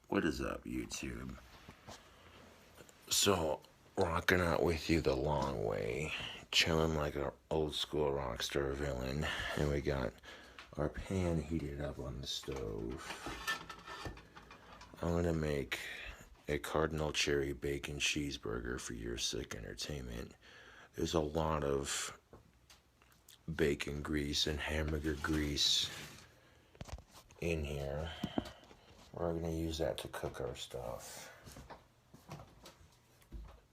What is up, YouTube? So, rocking out with you the long way, chilling like an old school rock star villain, and we got our pan heated up on the stove. I'm gonna make a Cardinal Cherry bacon cheeseburger for your sick entertainment. There's a lot of bacon grease and hamburger grease in here. We're gonna use that to cook our stuff.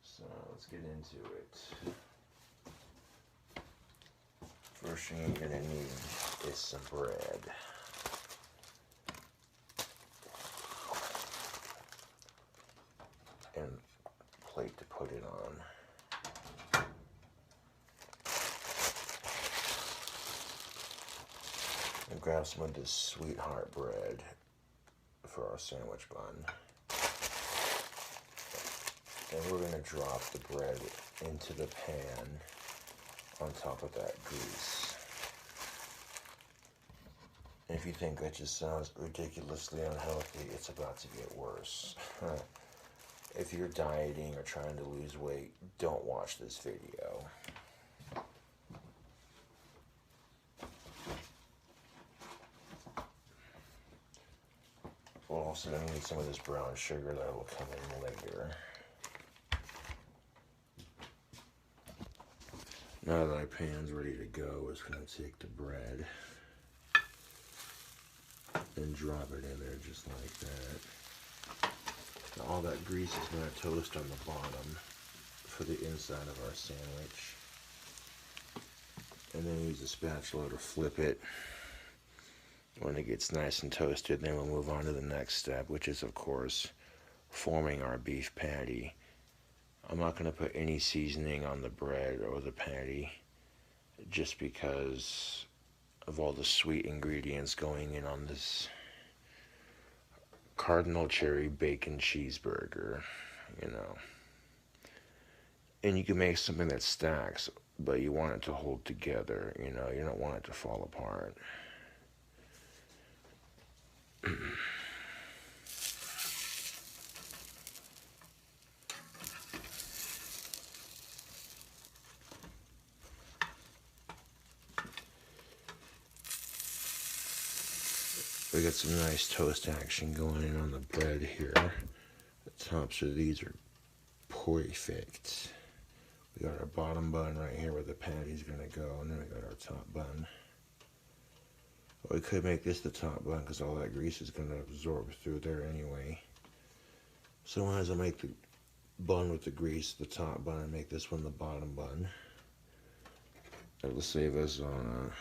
So let's get into it. First thing you're gonna need is some bread. And a plate to put it on. And grab some of this sweetheart bread for our sandwich bun. And we're gonna drop the bread into the pan on top of that grease. And if you think that just sounds ridiculously unhealthy, it's about to get worse. If you're dieting or trying to lose weight, don't watch this video. We're also going to need some of this brown sugar that will come in later. Now that our pan's ready to go, we're just going to take the bread and drop it in there just like that. Now all that grease is going to toast on the bottom for the inside of our sandwich. And then use a spatula to flip it. When it gets nice and toasted, then we'll move on to the next step, which is, of course, forming our beef patty. I'm not going to put any seasoning on the bread or the patty just because of all the sweet ingredients going in on this Cardinal Cherry bacon cheeseburger, you know. And you can make something that stacks, but you want it to hold together, you know. You don't want it to fall apart. We got some nice toast action going in on the bread here. The tops of these are perfect. We got our bottom bun right here where the patty's gonna go, and then we got our top bun. Well, we could make this the top bun because all that grease is gonna absorb through there anyway. So might as well make the bun with the grease the top bun and make this one the bottom bun. That'll save us on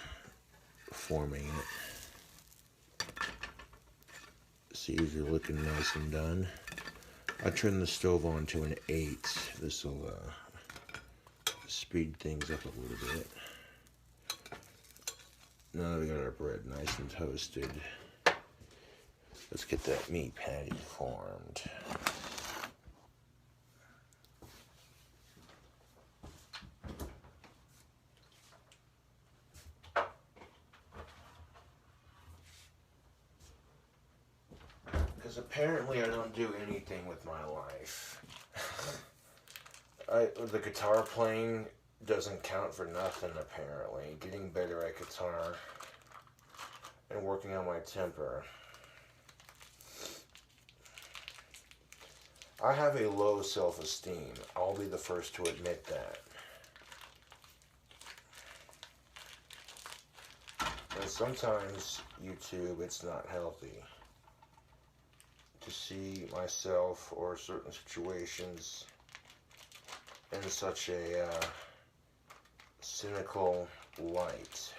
forming it. See if you're looking nice and done. I turned the stove on to an 8. This will speed things up a little bit. Now that we got our bread nice and toasted, let's get that meat patty formed. Because apparently I don't do anything with my life. The guitar playing doesn't count for nothing, apparently. Getting better at guitar and working on my temper. I have a low self-esteem. I'll be the first to admit that. And sometimes, YouTube, it's not healthy to see myself or certain situations in such a cynical light.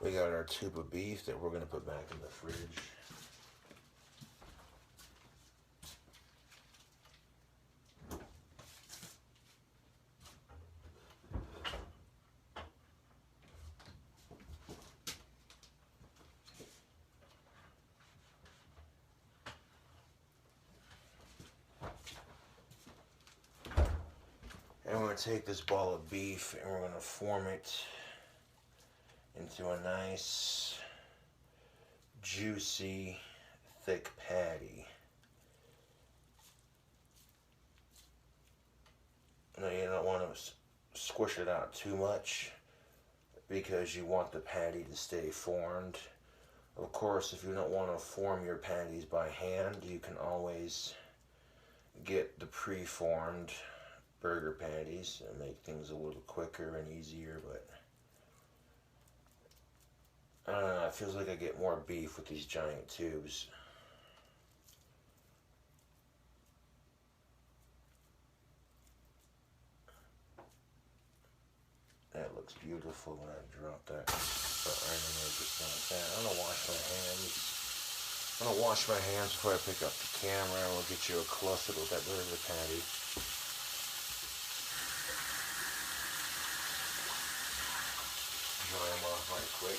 We got our tube of beef that we're going to put back in the fridge. And going to take this ball of beef and we're going to form it into a nice, juicy, thick patty. Now you don't want to squish it out too much because you want the patty to stay formed. Of course, if you don't want to form your patties by hand, you can always get the pre-formed burger patties and make things a little quicker and easier, but I don't know, it feels like I get more beef with these giant tubes. That looks beautiful when I drop that right in there just like that. I'm gonna wash my hands. I'm gonna wash my hands before I pick up the camera, and we'll get you a close up of that burger patty. Dry them off right quick.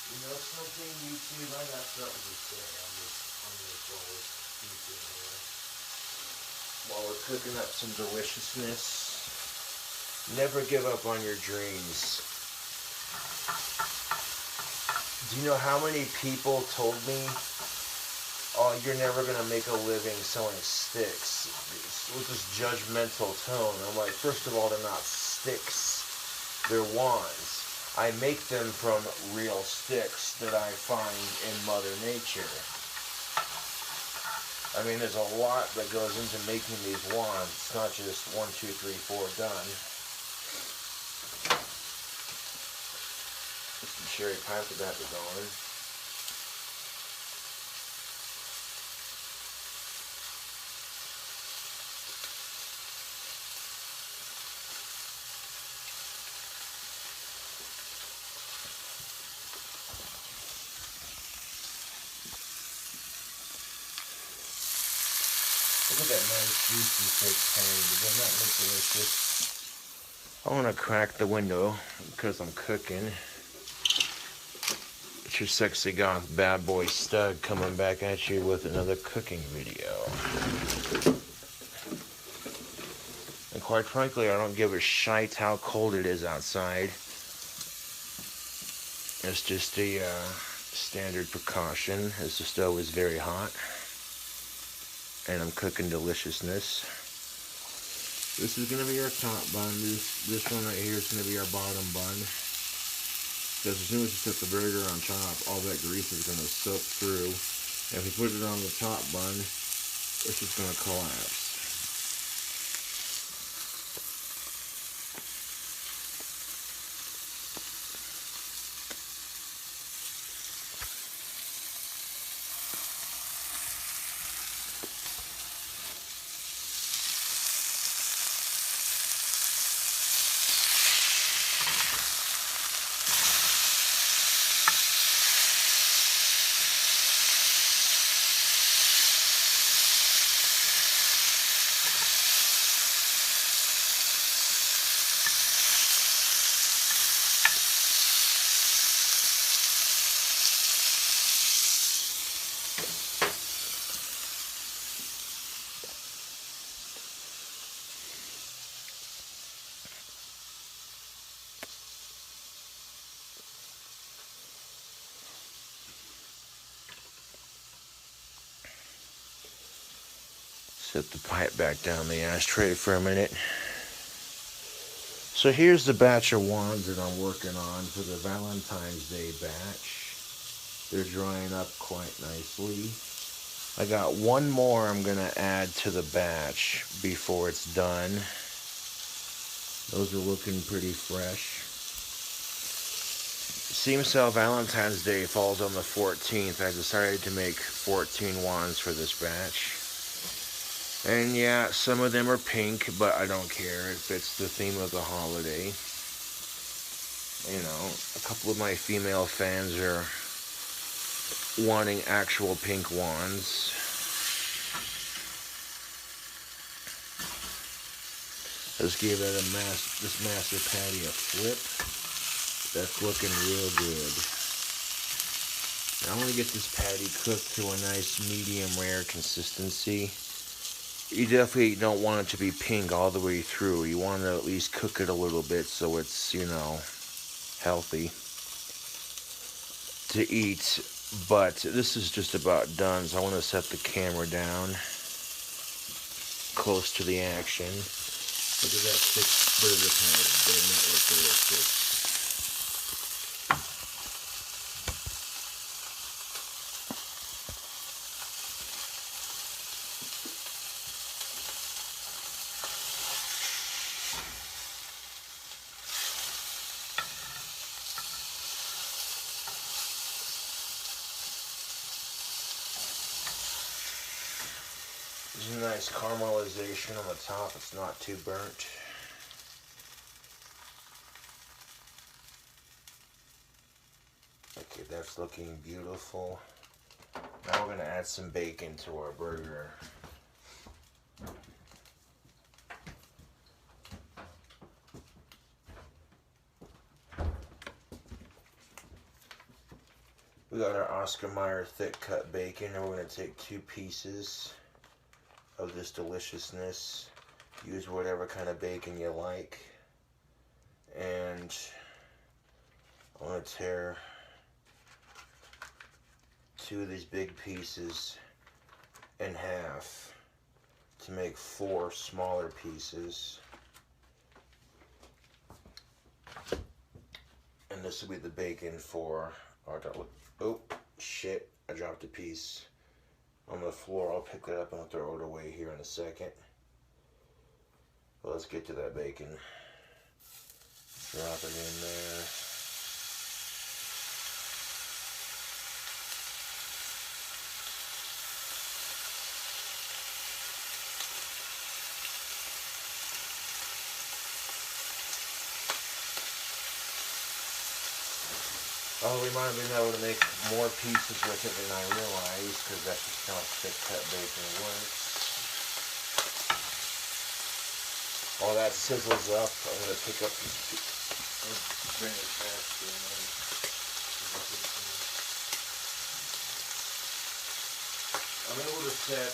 You know something, YouTube? I got something to say on this little YouTube here. While we're cooking up some deliciousness, never give up on your dreams. Do you know how many people told me, oh, you're never going to make a living selling sticks, with this judgmental tone? I'm like, first of all, they're not sticks, they're wands. I make them from real sticks that I find in Mother Nature. I mean, there's a lot that goes into making these wands. It's not just 1, 2, 3, 4 done. Some cherry pipe with that going. Look at that nice juicy thick patty. Doesn't that look delicious? I want to crack the window because I'm cooking. It's your sexy goth bad boy Stug coming back at you with another cooking video. And quite frankly, I don't give a shite how cold it is outside. It's just a standard precaution as the stove is very hot. And I'm cooking deliciousness. This is going to be our top bun. This one right here is going to be our bottom bun. Because as soon as you put the burger on top, all that grease is going to soak through. And if you put it on the top bun, it's just going to collapse. Set the pipe back down the ashtray for a minute. So here's the batch of wands that I'm working on for the Valentine's Day batch. They're drying up quite nicely. I got one more I'm going to add to the batch before it's done. Those are looking pretty fresh. Seems how Valentine's Day falls on the 14th. I decided to make 14 wands for this batch. And yeah, some of them are pink, but I don't care. It fits the theme of the holiday. You know, a couple of my female fans are wanting actual pink ones. Let's give it this master patty a flip. That's looking real good. Now I'm going to get this patty cooked to a nice medium rare consistency. You definitely don't want it to be pink all the way through. You want to at least cook it a little bit so it's, you know, healthy to eat. But this is just about done, so I want to set the camera down close to the action. Look at that thick burger patty. Doesn't that look delicious? There's a nice caramelization on the top. It's not too burnt. Okay, that's looking beautiful. Now we're going to add some bacon to our burger. We got our Oscar Mayer thick cut bacon, and we're going to take 2 pieces of this deliciousness. Use whatever kind of bacon you like. And I'm going to tear 2 of these big pieces in half to make 4 smaller pieces. And this will be the bacon for our, oh shit, I dropped a piece on the floor. I'll pick it up and I'll throw it away here in a second. Well, let's get to that bacon. Drop it in there. Oh, we might have been able to make more pieces with it than I realized, because that's just how thick cut bacon works. While that sizzles up, I'm going to pick up these pieces. Bring it faster. I'm able to set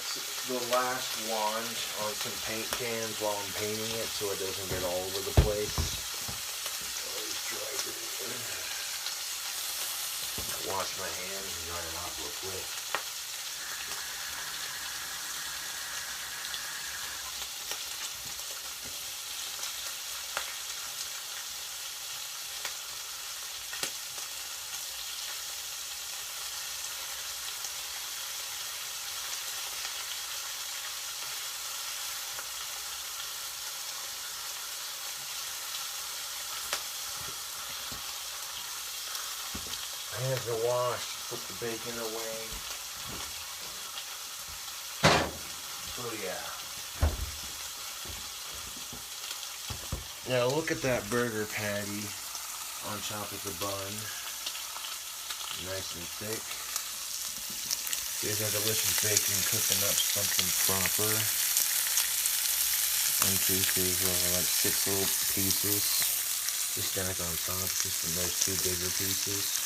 the last wand on some paint cans while I'm painting it so it doesn't get all over the place. Always dry it. Wash my hands and dry it off real quick. Hands are washed, put the bacon away. Oh yeah. Now look at that burger patty on top of the bun. Nice and thick. Here's our delicious bacon cooking up something proper. 1, 2, 3, 4, like 6 little pieces. Just stack on top, just from those 2 bigger pieces.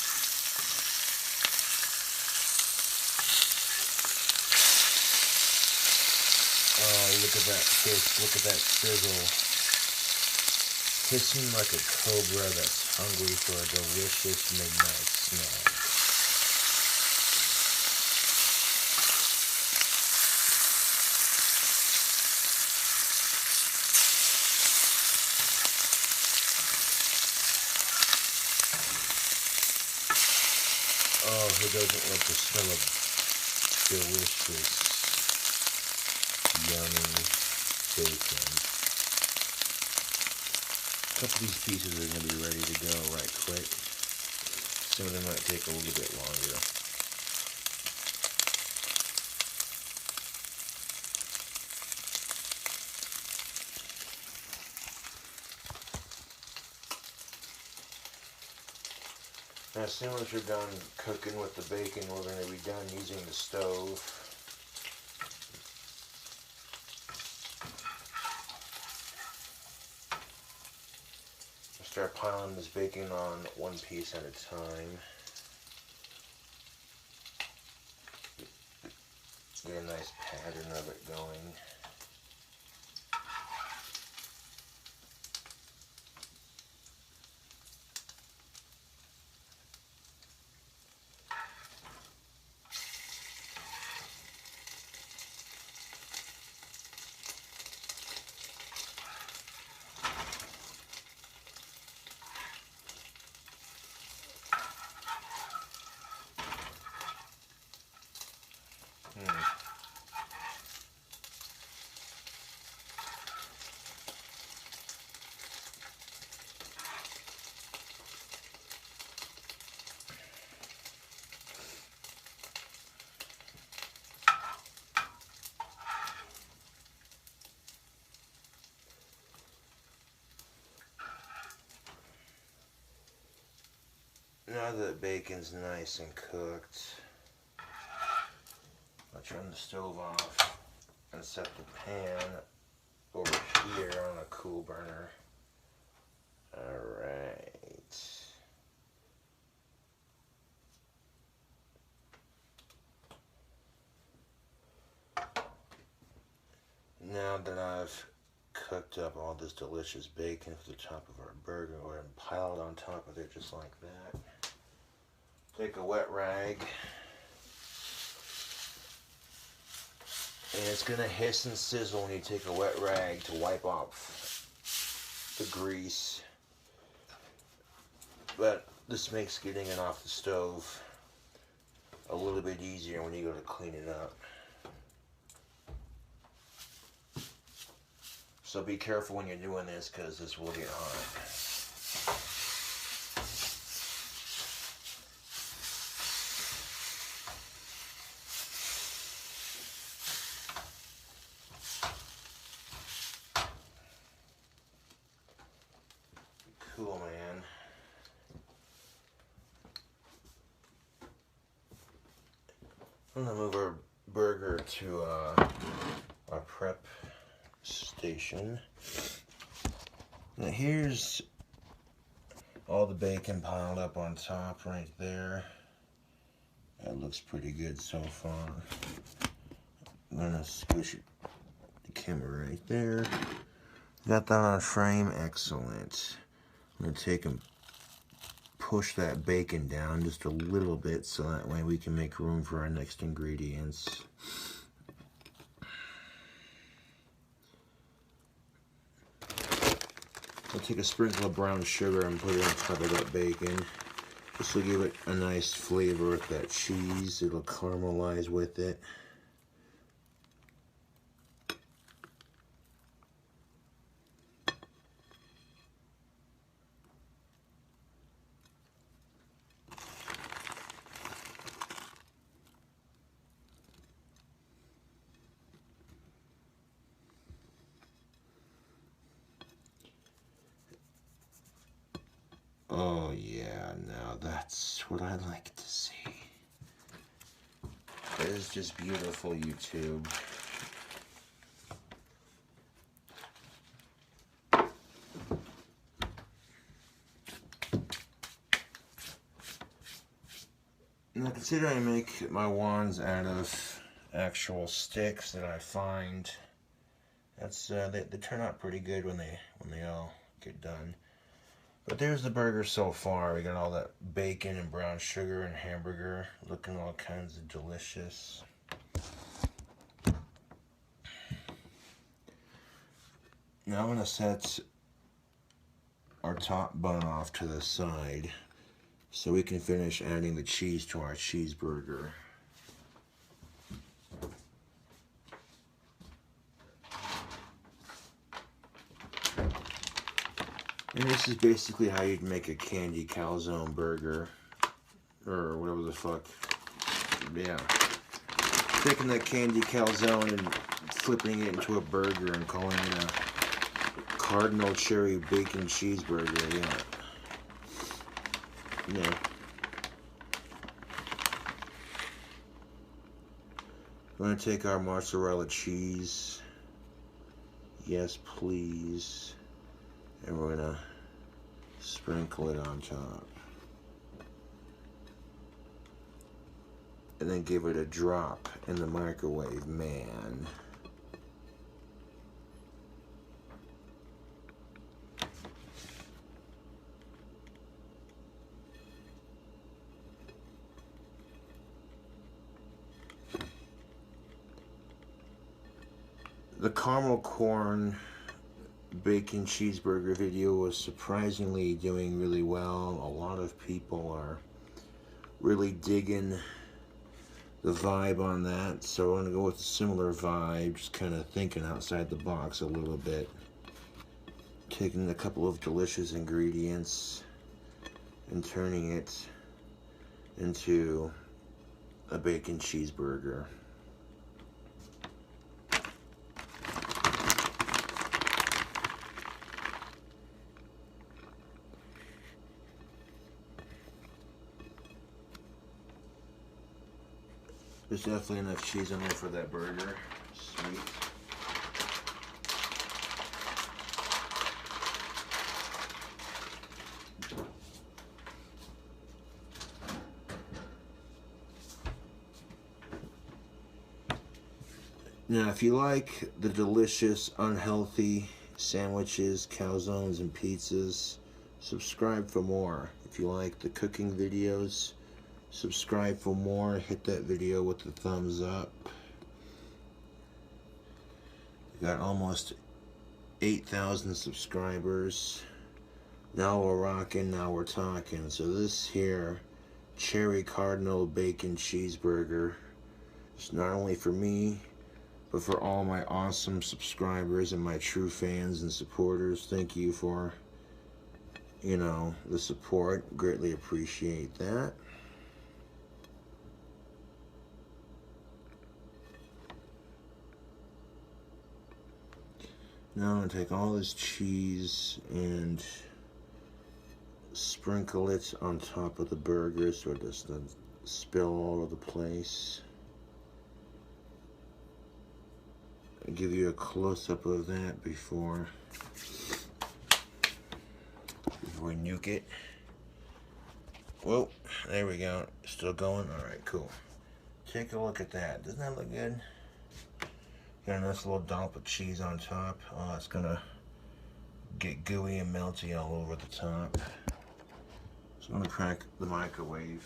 Oh, look at that hiss, look at that sizzle. Hissing like a cobra that's hungry for a delicious midnight snack. Oh, who doesn't love the smell of delicious yummy bacon. A couple of these pieces are going to be ready to go right quick. Some of them might take a little bit longer. As soon as you're done cooking with the bacon, we're going to be done using the stove. Start piling this bacon on one piece at a time. Get a nice pattern of it going. Now that bacon's nice and cooked, I'll turn the stove off and set the pan over here on a cool burner. Alright. Now that I've cooked up all this delicious bacon for the top of our burger, go ahead and pile it on top of it just like that. Take a wet rag, and it's going to hiss and sizzle when you take a wet rag to wipe off the grease, but this makes getting it off the stove a little bit easier when you go to clean it up. So be careful when you're doing this, because this will get hot. Cool, man. I'm gonna move our burger to our prep station. Now here's all the bacon piled up on top right there. That looks pretty good so far. I'm gonna squish it, the camera right there. Got that on frame, excellent. I'm gonna take and push that bacon down just a little bit so that way we can make room for our next ingredients. I'll take a sprinkle of brown sugar and put it on top of that bacon. This will give it a nice flavor with that cheese. It'll caramelize with it. Oh yeah, now that's what I like to see. It is just beautiful, YouTube. Now considering I make my wands out of actual sticks that I find, that's they turn out pretty good when they all get done. But there's the burger so far. We got all that bacon and brown sugar and hamburger looking all kinds of delicious. Now I'm going to set our top bun off to the side so we can finish adding the cheese to our cheeseburger. And this is basically how you'd make a candy calzone burger, or whatever the fuck. Yeah. Taking that candy calzone and flipping it into a burger and calling it a Cardinal Cherry bacon cheeseburger. Yeah. Yeah. We're going to take our mozzarella cheese. Yes, please. And we're going to sprinkle it on top. And then give it a drop in the microwave, man. The caramel corn bacon cheeseburger video was surprisingly doing really well. A lot of people are really digging the vibe on that, so I'm gonna go with a similar vibe, just kind of thinking outside the box a little bit, taking a couple of delicious ingredients and turning it into a bacon cheeseburger. There's definitely enough cheese on there for that burger. Sweet. Now, if you like the delicious, unhealthy sandwiches, calzones, and pizzas, subscribe for more. If you like the cooking videos, subscribe for more. Hit that video with the thumbs up. We got almost 8,000 subscribers. Now we're rocking, now we're talking. So this here Cherry Cardinal Bacon Cheeseburger is not only for me, but for all my awesome subscribers and my true fans and supporters. Thank you for, the support. Greatly appreciate that. Now I'm going to take all this cheese and sprinkle it on top of the burger so it doesn't spill all over the place. I'll give you a close-up of that before we nuke it. Whoa, there we go. Still going? Alright, cool. Take a look at that. Doesn't that look good? Got a nice little dollop of cheese on top. Oh, it's gonna get gooey and melty all over the top. So I'm gonna crack the microwave.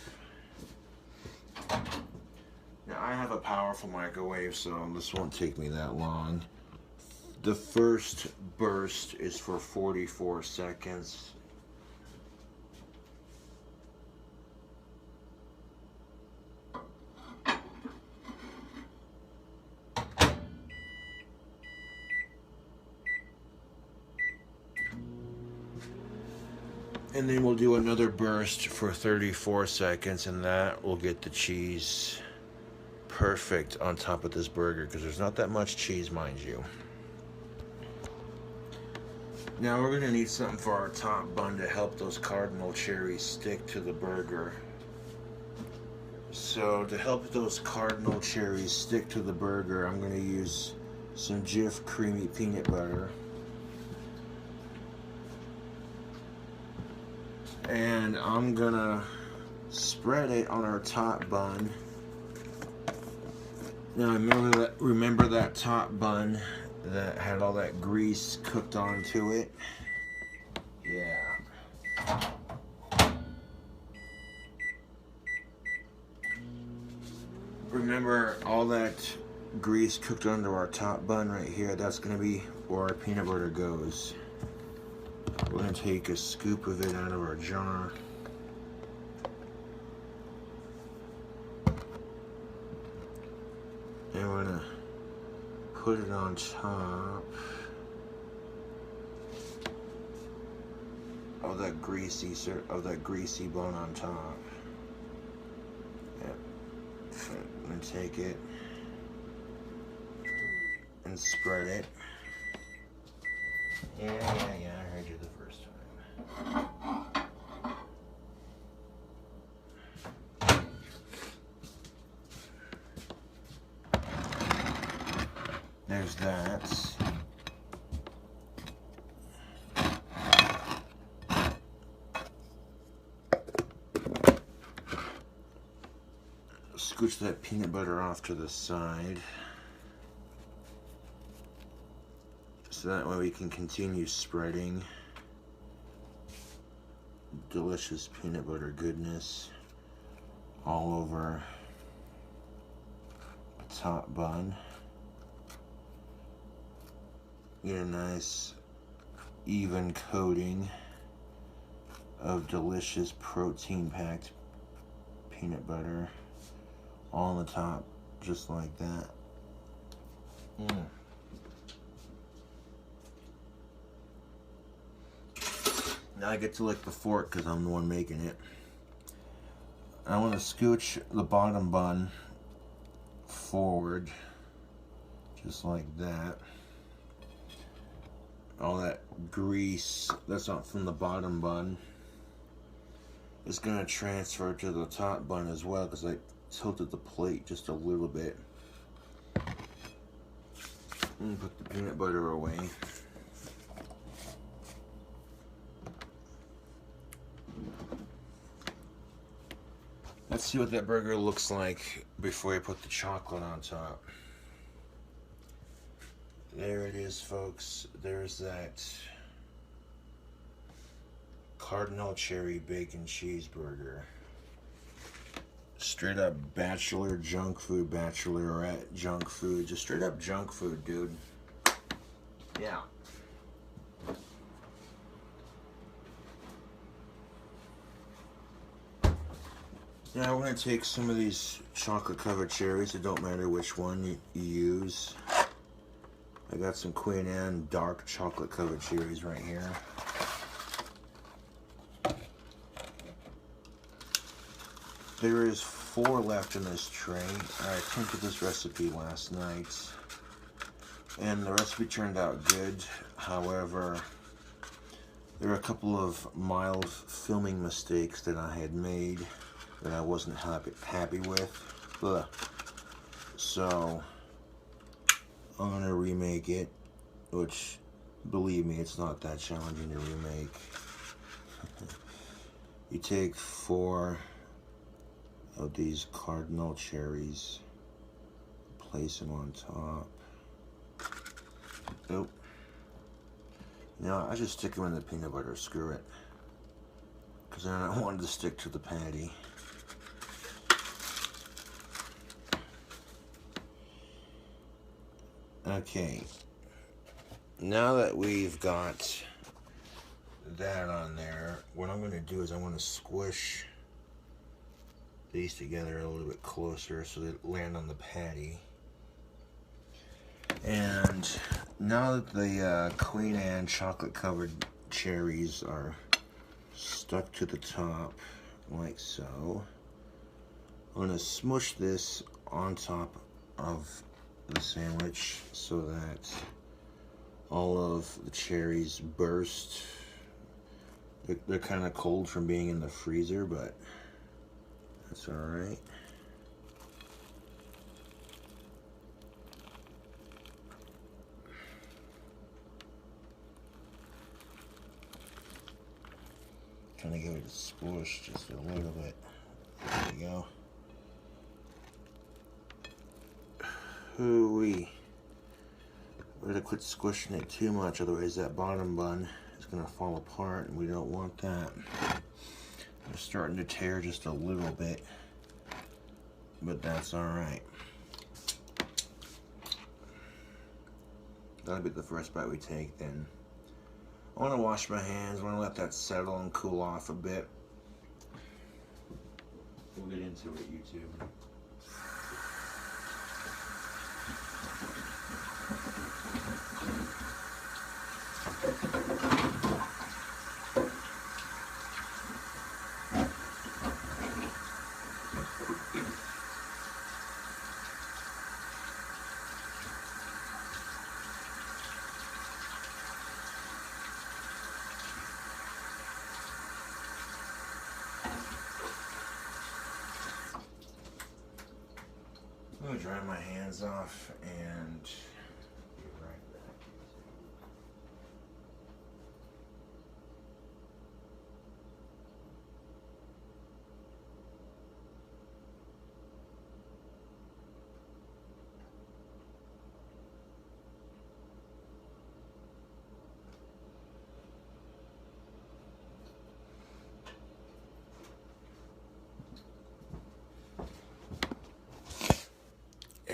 Now I have a powerful microwave, so this won't take me that long. The first burst is for 44 seconds. And then we'll do another burst for 34 seconds, and that will get the cheese perfect on top of this burger, because there's not that much cheese, mind you. Now we're going to need something for our top bun to help those Cardinal Cherries stick to the burger. So to help those Cardinal Cherries stick to the burger, I'm going to use some Jif creamy peanut butter. And I'm gonna spread it on our top bun. Now remember that top bun that had all that grease cooked onto it? Yeah. Remember all that grease cooked onto our top bun right here? That's gonna be where our peanut butter goes. We're going to take a scoop of it out of our jar. And we're going to put it on top of that greasy bun on top. Yep. I'm going to take it and spread it. Yeah, I heard you the first time. there's that. Scooch that peanut butter off to the side, so that way we can continue spreading delicious peanut butter goodness all over the top bun. Get a nice even coating of delicious protein-packed peanut butter all on the top, just like that. Now I get to lick the fork because I'm the one making it. I want to scooch the bottom bun forward, just like that. All that grease that's not from the bottom bun is going to transfer to the top bun as well, because I tilted the plate just a little bit. And put the peanut butter away. Let's see what that burger looks like before I put the chocolate on top. There it is, folks. There's that Cardinal Cherry bacon cheeseburger. Straight up bachelor junk food, bachelorette junk food. Just straight up junk food, dude. Yeah. Now we're going to take some of these chocolate covered cherries. It don't matter which one you use. I got some Queen Anne dark chocolate covered cherries right here. There is 4 left in this tray. I attempted this recipe last night, and the recipe turned out good. However, there are a couple of mild filming mistakes that I had made that I wasn't happy with. Ugh. So I'm gonna remake it, which, believe me, it's not that challenging to remake. You take 4 of these Cardinal cherries, place them on top. Nope. You know, I just stick them in the peanut butter, screw it. Because I don't want it to stick to the patty. Okay, now that we've got that on there, what I'm going to do is I'm going to squish these together a little bit closer so they land on the patty. And now that the Queen Anne chocolate covered cherries are stuck to the top, like so, I'm going to smush this on top of the sandwich so that all of the cherries burst. They're kind of cold from being in the freezer, but that's alright. Trying to give it a squish just a little bit. There we go. Hoo-wee. We're gonna quit squishing it too much, otherwise that bottom bun is gonna fall apart, and we don't want that. They're starting to tear just a little bit, but that's alright. That'll be the first bite we take then. I want to wash my hands. I want to let that settle and cool off a bit. We'll get into it, YouTube. I'm going to dry my hands off and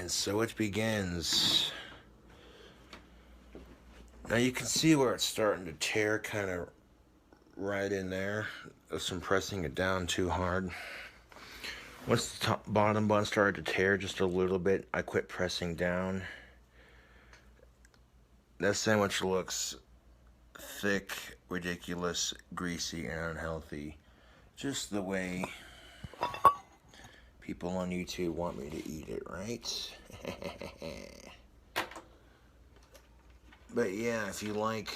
And so it begins. Now you can see where it's starting to tear kind of right in there. That's from pressing it down too hard. Once the bottom bun started to tear just a little bit, I quit pressing down. That sandwich looks thick, ridiculous, greasy, and unhealthy. Just the way people on YouTube want me to eat it, right? But yeah, if you like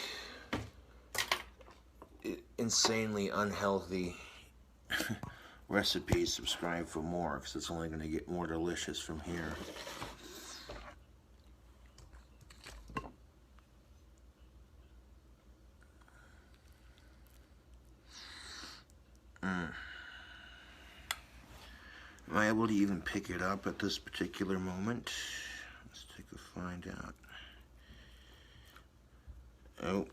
insanely unhealthy recipes, subscribe for more, because it's only going to get more delicious from here. Am I able to even pick it up at this particular moment? Let's take a find out. Oh,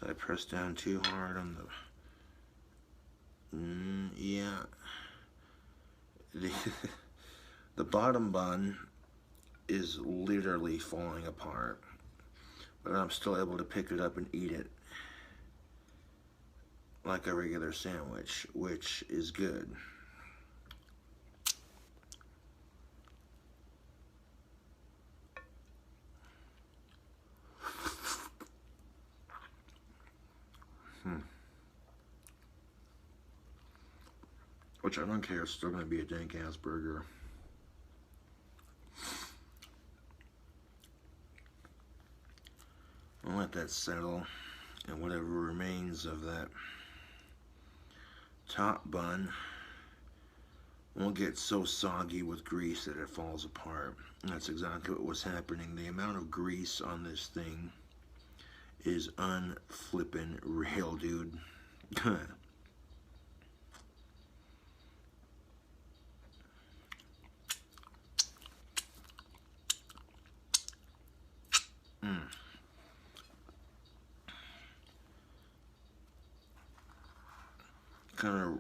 did I press down too hard on the... yeah. The bottom bun is literally falling apart, but I'm still able to pick it up and eat it like a regular sandwich, which is good. Which I don't care, it's still going to be a dank ass burger. I'll let that settle, and whatever remains of that top bun won't get so soggy with grease that it falls apart. And that's exactly what was happening. The amount of grease on this thing is unflippin' real, dude. Kind of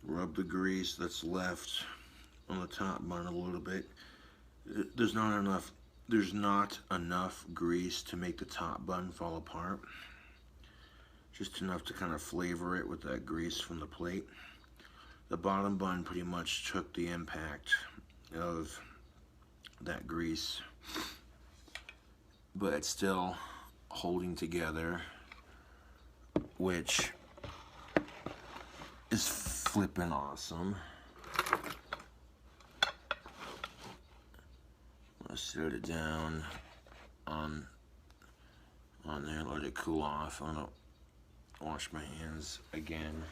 rub the grease that's left on the top bun a little bit. There's not enough grease to make the top bun fall apart. Just enough to kind of flavor it with that grease from the plate. The bottom bun pretty much took the impact of that grease, but it's still holding together, which is flippin' awesome. Let's set it down on there, let it cool off. I'm gonna wash my hands again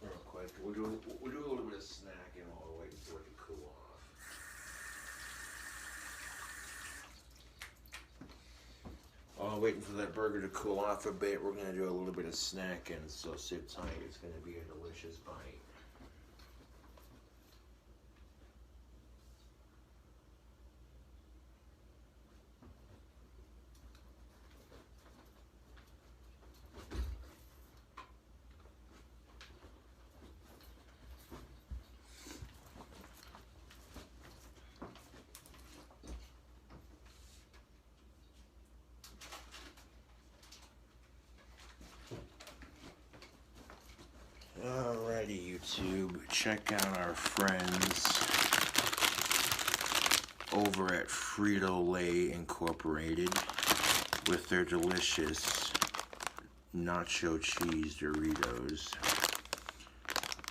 real quick. We'll do a little bit of snacking while we're waiting for it to cool off. While waiting for that burger to cool off a bit, we're going to do a little bit of snacking, so sit tight. It's going to be a delicious bite. Alrighty, YouTube, check out our friends over at Frito-Lay Incorporated with their delicious nacho cheese Doritos.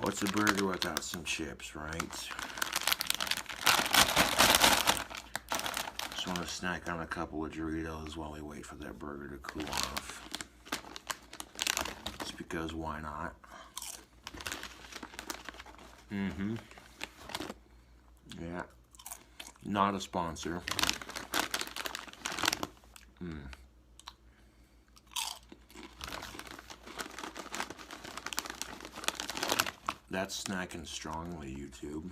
What's a burger without some chips, right? Just want to snack on a couple of Doritos while we wait for that burger to cool off. Just because why not? Yeah. Not a sponsor. That's snacking strongly, YouTube.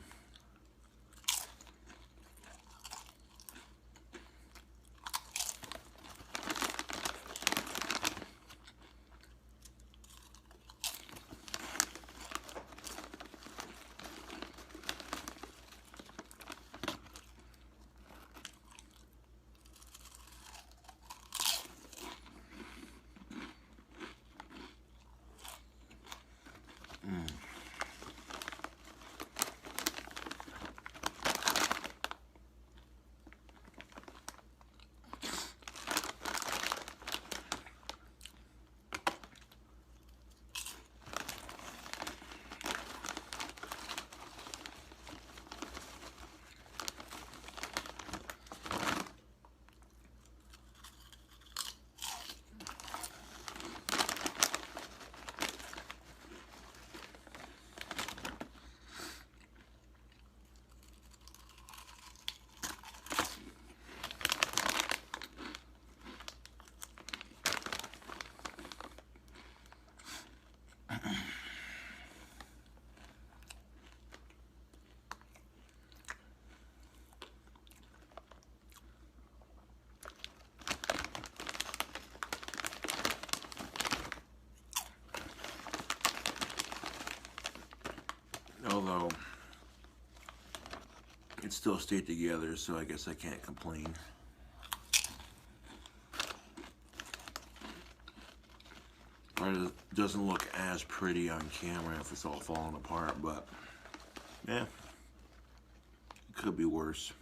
it still stayed together, so I guess I can't complain. It doesn't look as pretty on camera if it's all falling apart, but yeah, it could be worse.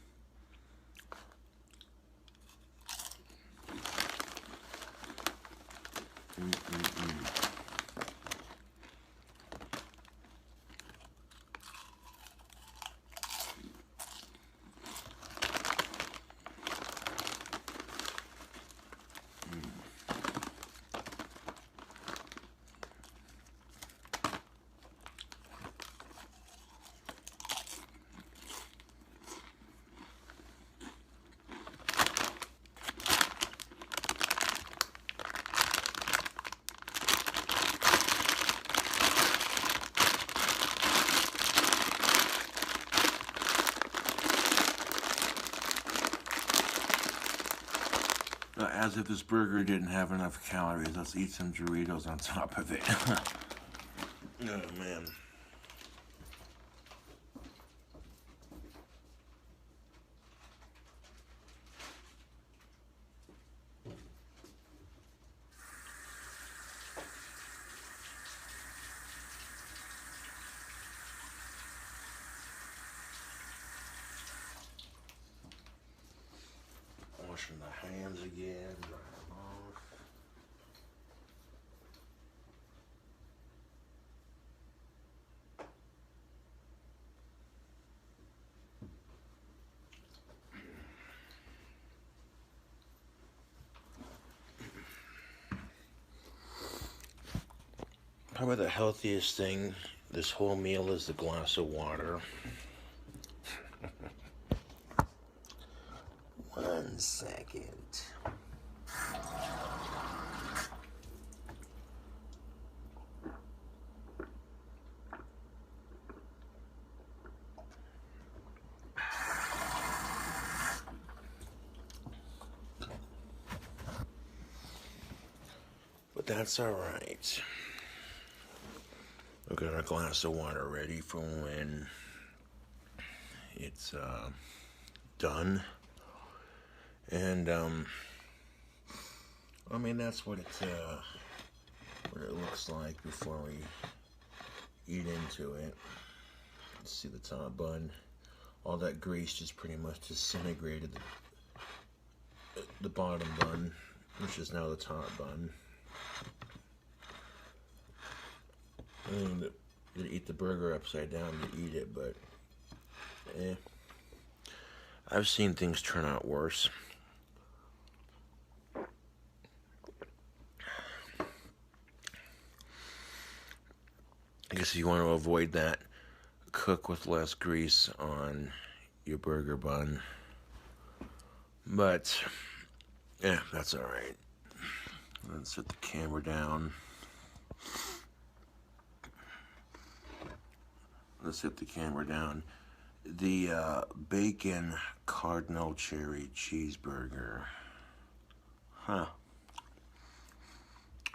As if this burger didn't have enough calories, let's eat some Doritos on top of it. Oh man. Washing the hands again, dry them off. Probably the healthiest thing this whole meal is the glass of water. 1 second. But that's all right. We've got our glass of water ready for when it's done. And I mean, that's what it looks like before we eat into it. Let's see the top bun. All that grease just pretty much disintegrated the bottom bun, which is now the top bun. I mean, to eat the burger upside down to eat it, but I've seen things turn out worse. I guess if you want to avoid that, cook with less grease on your burger bun. But yeah, that's all right. Let's set the camera down. Let's hit the camera down. The bacon Cardinal Cherry cheeseburger. Huh.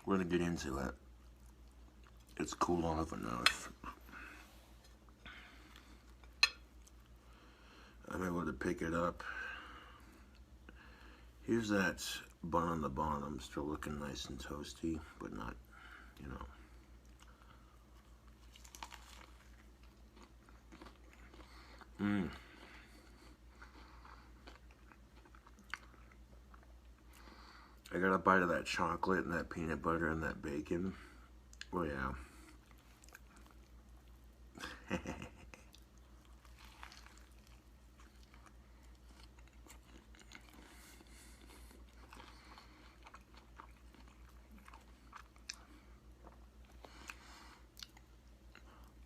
We're gonna get into it. It's cool off enough. I'm able to pick it up. Here's that bun on the bottom, still looking nice and toasty, but not, you know. I got a bite of that chocolate and that peanut butter and that bacon. Oh yeah.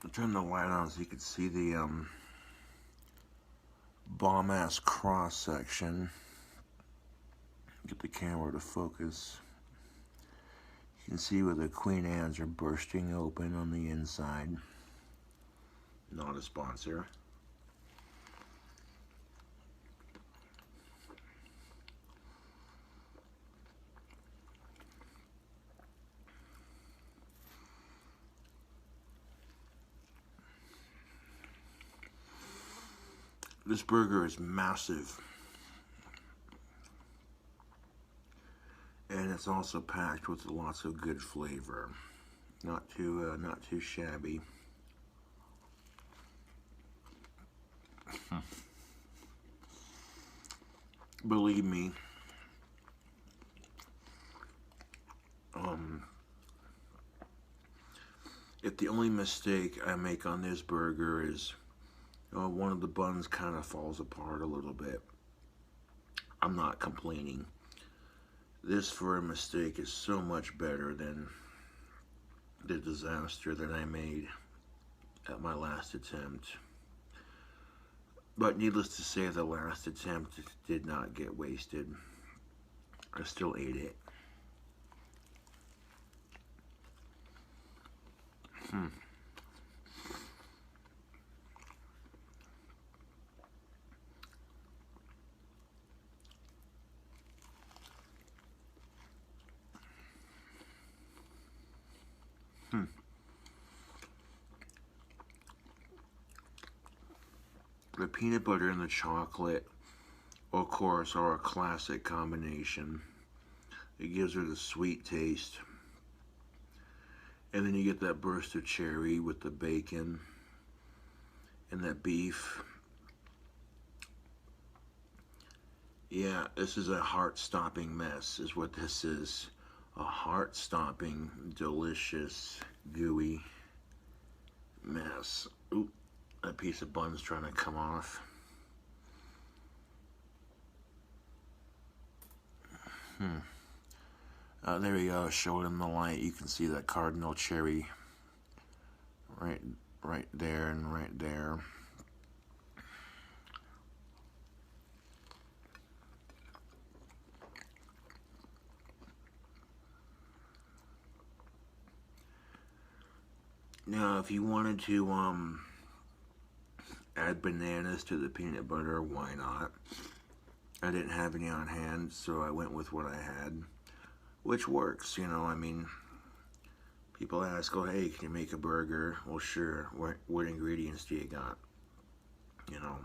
I'll turn the light on so you can see the bomb-ass cross-section. Get the camera to focus. You can see where the Queen Anne's are bursting open on the inside. Not a sponsor. This burger is massive. And it's also packed with lots of good flavor. Not too shabby. Believe me, if the only mistake I make on this burger is one of the buns kind of falls apart a little bit, I'm not complaining. This, for a mistake, is so much better than the disaster that I made at my last attempt. But needless to say, the last attempt did not get wasted. I still ate it. The peanut butter and the chocolate, of course, are a classic combination. It gives her the sweet taste. And then you get that burst of cherry with the bacon and that beef. Yeah, this is a heart-stopping mess, is what this is. A heart-stopping, delicious, gooey mess. Oop, that piece of bun's trying to come off. There we go, showing him the light. You can see that Cardinal Cherry right there and right there. Now, if you wanted to add bananas to the peanut butter, why not? I didn't have any on hand, so I went with what I had, which works, you know. I mean, people ask, oh, hey, can you make a burger? Well, sure. What ingredients do you got? You know.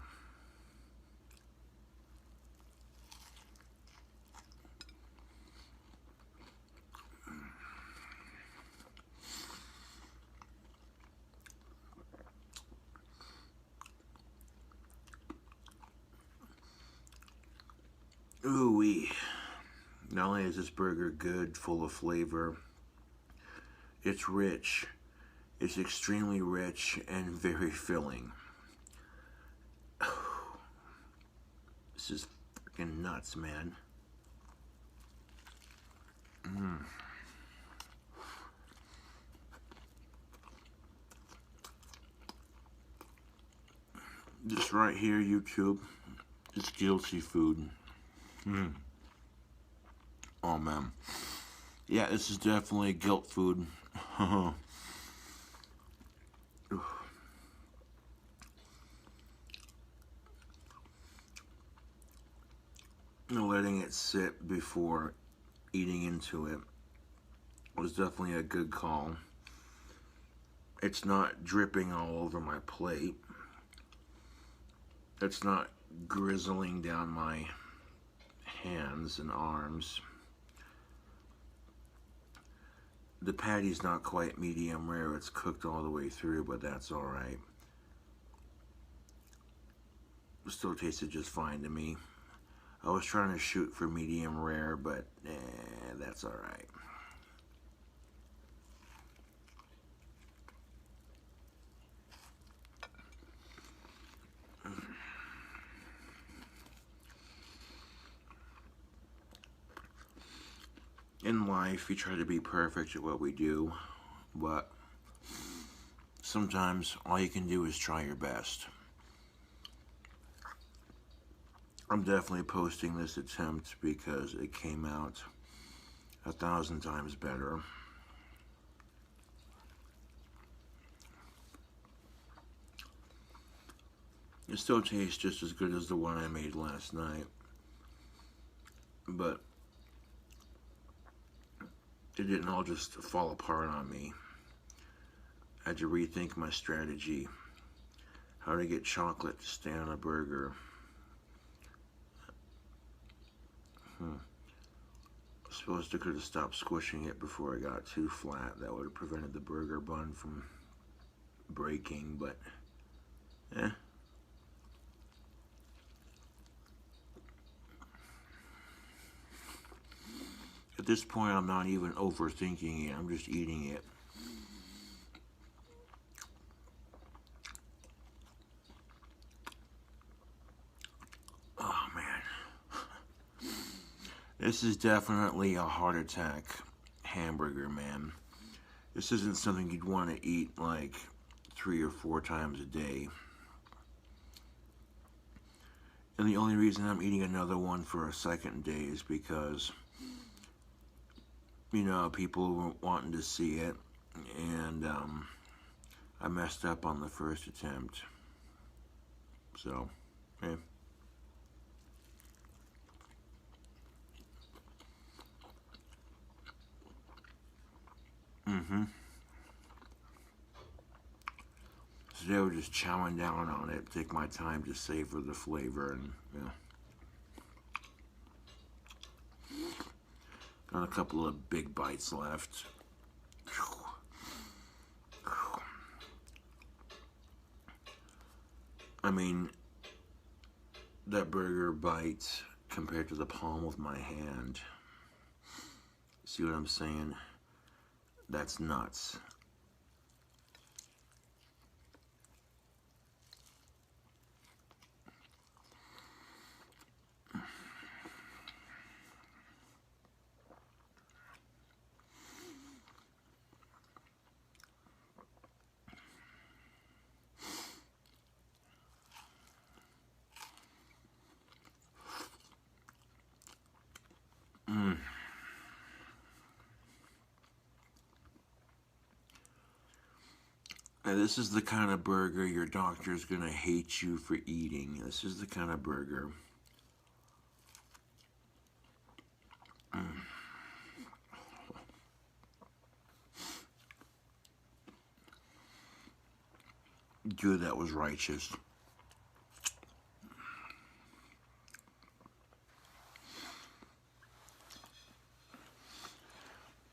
Ooh-wee. Not only is this burger good, full of flavor, it's rich. It's extremely rich and very filling. This is freaking nuts, man. This right here, YouTube, is guilty food. Oh, man. Yeah, this is definitely guilt food. Letting it sit before eating into it was definitely a good call. It's not dripping all over my plate. It's not grizzling down my hands and arms. The patty's not quite medium rare. It's cooked all the way through, but that's alright. Still tasted just fine to me. I was trying to shoot for medium rare, but that's alright. In life, we try to be perfect at what we do, but sometimes all you can do is try your best. I'm definitely posting this attempt because it came out 1,000 times better. It still tastes just as good as the one I made last night, but it didn't all just fall apart on me. I had to rethink my strategy, How to get chocolate to stay on a burger. Supposed I could have stopped squishing it before it got too flat. That would have prevented the burger bun from breaking, but eh. At this point, I'm not even overthinking it. I'm just eating it. Oh, man. This is definitely a heart attack hamburger, man. This isn't something you'd want to eat like 3 or 4 times a day. And the only reason I'm eating another one for a second day is because, you know, people were wanting to see it, and I messed up on the first attempt. So, yeah. So they were just chowing down on it. Take my time to savor the flavor, and yeah. Got a couple of big bites left. I mean, that burger bite compared to the palm of my hand. See what I'm saying? That's nuts. Now, this is the kind of burger your doctor's gonna hate you for eating. This is the kind of burger. Dude, that was righteous.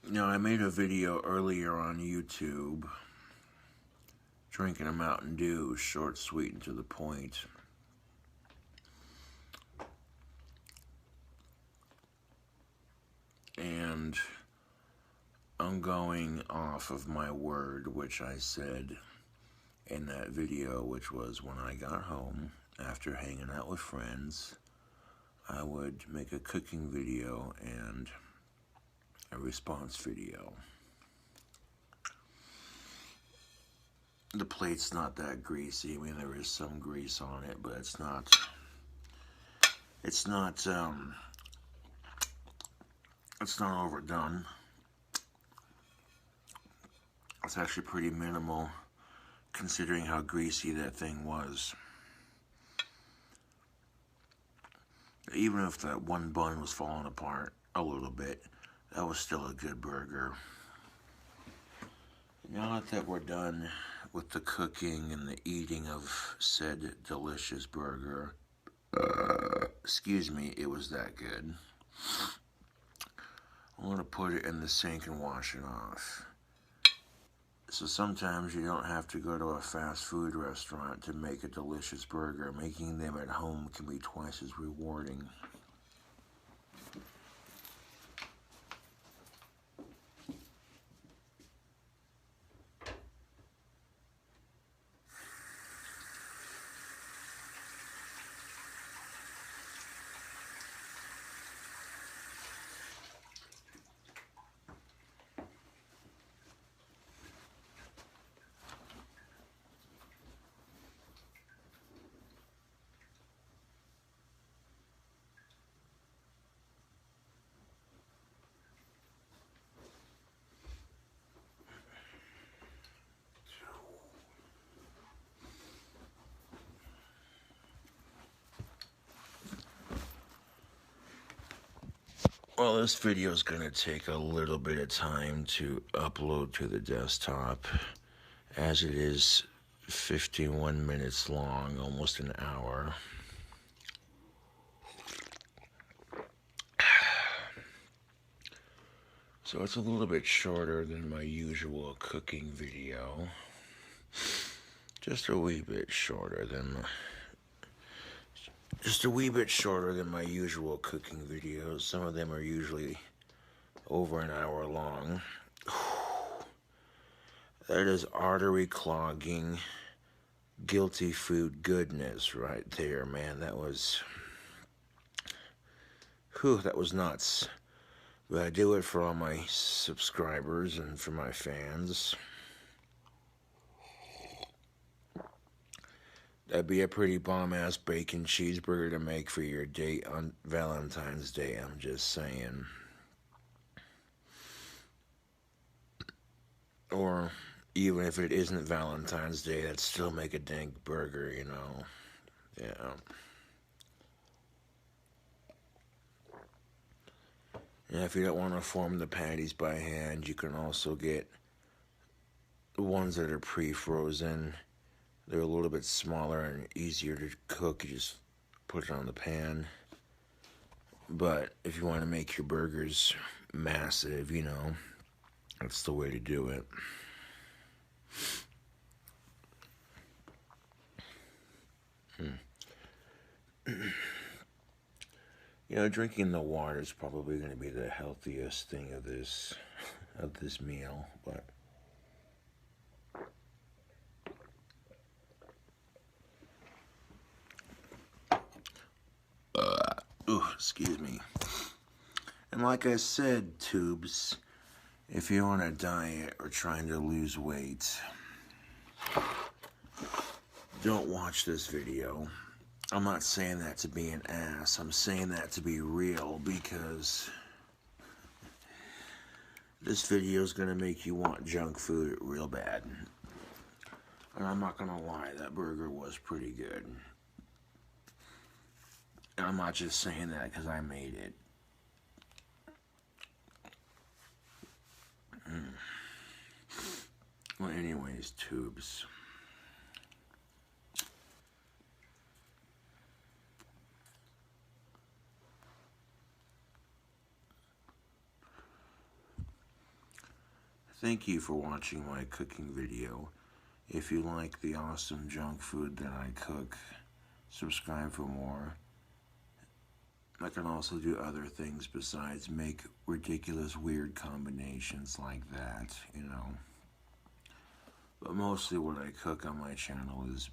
Now, I made a video earlier on YouTube drinking a Mountain Dew, short, sweet, and to the point. And I'm going off of my word, which I said in that video, which was when I got home after hanging out with friends, I would make a cooking video and a response video. The plate's not that greasy. I mean, there is some grease on it, but it's not overdone. It's actually pretty minimal considering how greasy that thing was. Even if that one bun was falling apart a little bit, that was still a good burger. Now that we're done with the cooking and the eating of said delicious burger, excuse me, it was that good. I'm gonna put it in the sink and wash it off. So sometimes you don't have to go to a fast food restaurant to make a delicious burger. Making them at home can be twice as rewarding. Well, this video is going to take a little bit of time to upload to the desktop, as it is 51 minutes long, almost an hour. So it's a little bit shorter than my usual cooking video. Just a wee bit shorter than my usual cooking videos. Some of them are usually over an hour long. That is artery clogging, guilty food goodness right there, man. That was nuts. But I do it for all my subscribers and for my fans. That'd be a pretty bomb-ass bacon cheeseburger to make for your date on Valentine's Day, I'm just saying. Or even if it isn't Valentine's Day, that'd still make a dang burger, you know. Yeah. And if you don't want to form the patties by hand, you can also get the ones that are pre-frozen. They're a little bit smaller and easier to cook. You just put it on the pan. But if you want to make your burgers massive, you know, that's the way to do it. You know, drinking the water is probably going to be the healthiest thing of this meal, but excuse me. And like I said, tubes, if you're on a diet or trying to lose weight, don't watch this video. I'm not saying that to be an ass. I'm saying that to be real, because this video is going to make you want junk food real bad. And I'm not going to lie, that burger was pretty good. And I'm not just saying that because I made it. Well, anyways, tubes. Thank you for watching my cooking video. If you like the awesome junk food that I cook, subscribe for more. I can also do other things besides make ridiculous, weird combinations like that, you know. But mostly what I cook on my channel is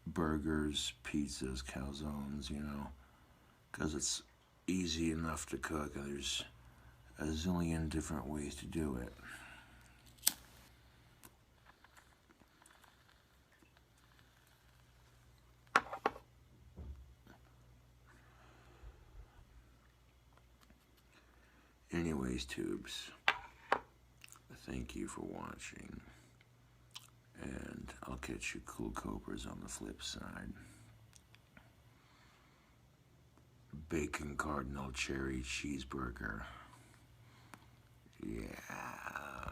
burgers, pizzas, calzones, you know, because it's easy enough to cook and there's a zillion different ways to do it. Anyways, tubes, thank you for watching, and I'll catch you cool cobras on the flip side. Bacon Cardinal Cherry cheeseburger. Yeah.